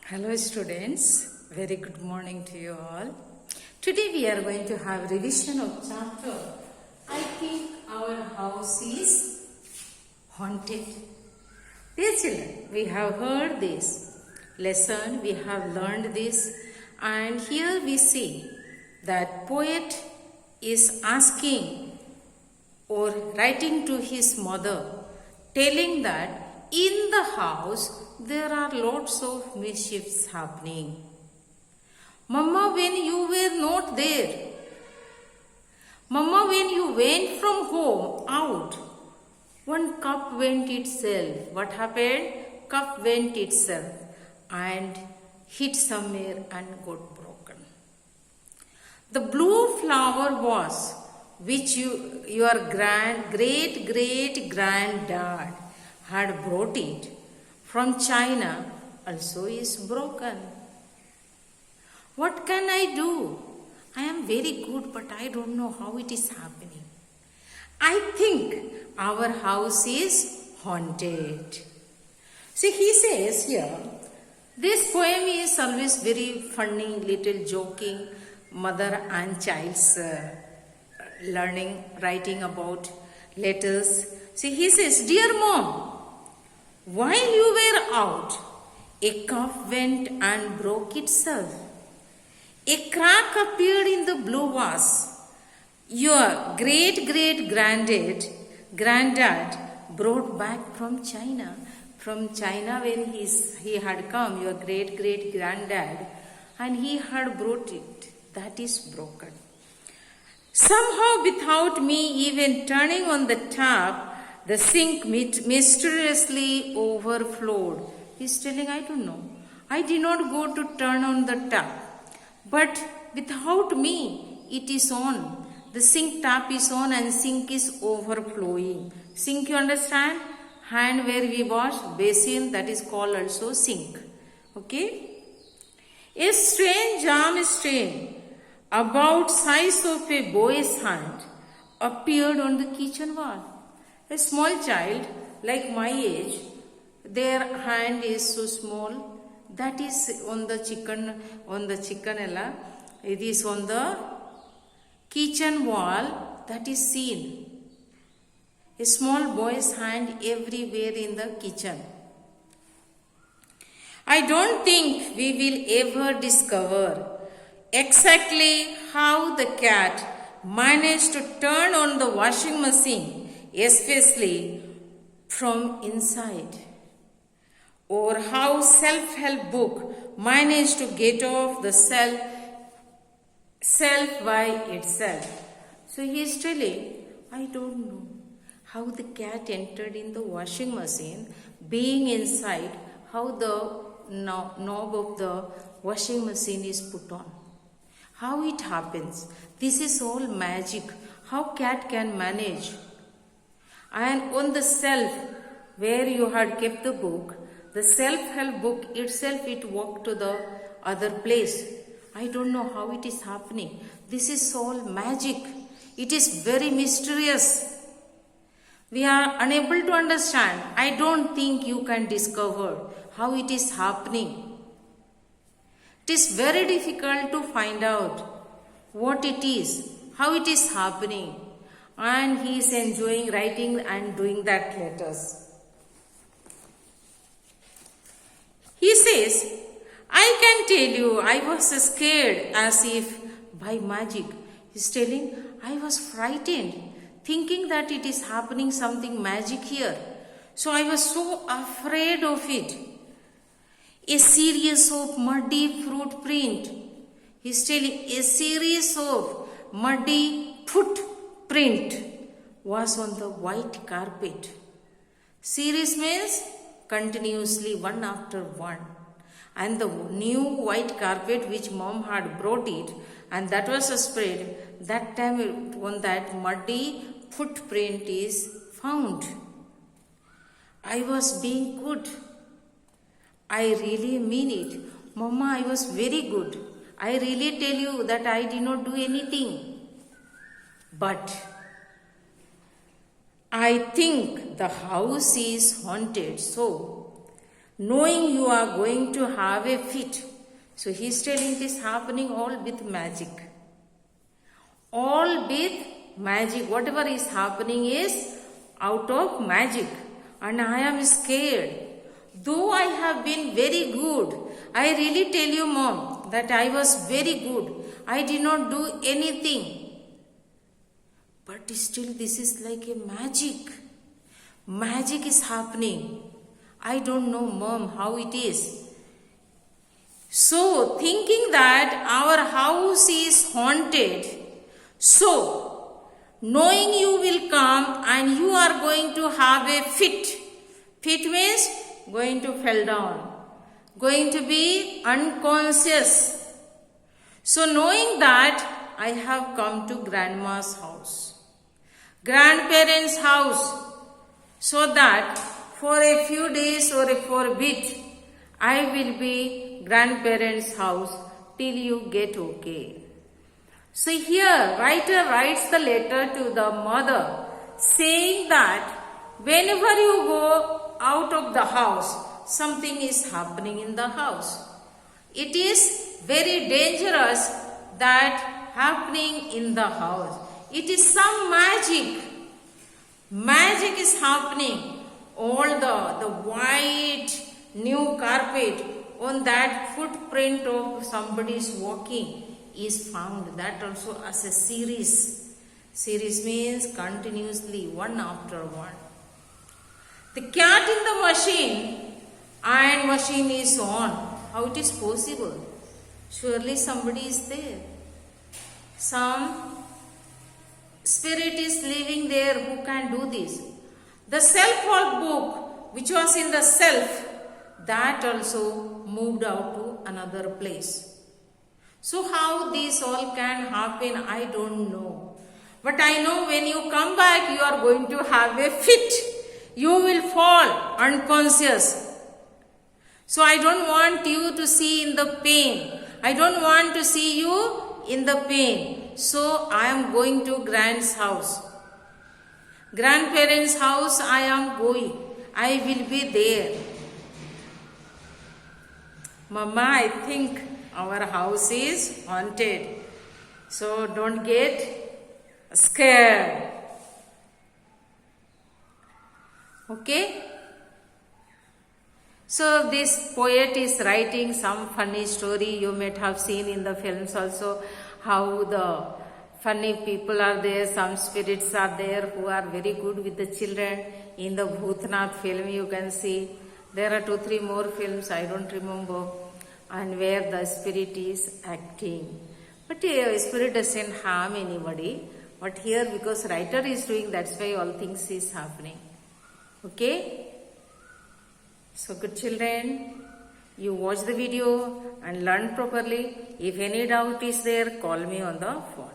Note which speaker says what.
Speaker 1: Hello students, very good morning to you all. Today we are going to have revision of chapter. I think our house is haunted. Dear children, we have heard this lesson, we have learned this, and here we see that poet is asking or writing to his mother, telling that in the house there are lots of mischiefs happening. Mama, when you were not there, Mama, when you went from home out, one cup went itself. What happened? Cup went itself and hit somewhere and got broken. The blue flower was which your great granddad had brought it from China also is broken. What can I do? I am very good, but I don't know how it is happening. I think our house is haunted. See, he says here, this poem is always very funny, little joking, mother and child's learning, writing about letters. See, he says, Dear Mom, while you were out, a cup went and broke itself. A crack appeared in the blue vase. Your granddad brought back from China. From China when he had come, your great granddad, and he had brought it. That is broken. Somehow without me even turning on the tap, the sink mysteriously overflowed. He's telling, I don't know. I did not go to turn on the tap. But without me, it is on. The sink tap is on and sink is overflowing. Sink, you understand? Hand where we wash, basin, that is called also sink. Okay? A strange jam stain about size of a boy's hand appeared on the kitchen wall. A small child, like my age, their hand is so small. That is on the chicken ella. It is on the kitchen wall that is seen. A small boy's hand everywhere in the kitchen. I don't think we will ever discover exactly how the cat managed to turn on the washing machine, especially from inside, or how self-help book managed to get off the self by itself. So he is telling, I don't know how the cat entered in the washing machine, being inside, how the knob of the washing machine is put on. How it happens. This is all magic. How cat can manage. And on the shelf where you had kept the book, the self-help book itself, it walked to the other place. I don't know how it is happening. This is all magic. It is very mysterious. We are unable to understand. I don't think you can discover how it is happening. It is very difficult to find out what it is, how it is happening. And he is enjoying writing and doing that letters. He says, I can tell you, I was scared as if by magic. He's telling, I was frightened, thinking that it is happening something magic here. So I was so afraid of it. A series of muddy footprint. He's telling, a series of muddy footprint was on the white carpet. Series means continuously, one after one. And the new white carpet which mom had brought it, and that was a spread, that time on that muddy footprint is found. I was being good. I really mean it. Mama, I was very good. I really tell you that I did not do anything. But I think the house is haunted. So knowing you are going to have a fit. So he is telling it is happening all with magic. All with magic. Whatever is happening is out of magic. And I am scared. Though I have been very good, I really tell you, Mom, that I was very good. I did not do anything. But still this is like a magic. Magic is happening. I don't know, Mom, how it is. So, thinking that our house is haunted, so, knowing you will come and you are going to have a fit. Fit means going to fall down, going to be unconscious. So, knowing that I have come to grandma's house, grandparents' house, so that for a few days or for a bit, I will be grandparents' house till you get okay. So here, writer writes the letter to the mother saying that whenever you go out of the house, something is happening in the house. It is very dangerous that happening in the house. It is some magic. Magic is happening. All the white new carpet on that footprint of somebody's walking is found. That also as a series. Series means continuously, one after one. The cat in the machine and machine is on. How it is possible? Surely somebody is there. Some spirit is living there who can do this. The self-help book which was in the self, that also moved out to another place. So how this all can happen, I don't know. But I know when you come back, you are going to have a fit. You will fall unconscious. So I don't want you to see in the pain. I don't want to see you in the pain. So I am going to grand's house. Grandparents' house I am going. I will be there. Mama, I think our house is haunted. So don't get scared. Okay? So this poet is writing some funny story. You might have seen in the films also how the funny people are there. Some spirits are there who are very good with the children. In the Bhutnath film you can see. There are 2-3 more films, I don't remember. And where the spirit is acting. But spirit doesn't harm anybody. But here because writer is doing, that's why all things is happening. Okay? So good children, you watch the video and learn properly. If any doubt is there, call me on the phone.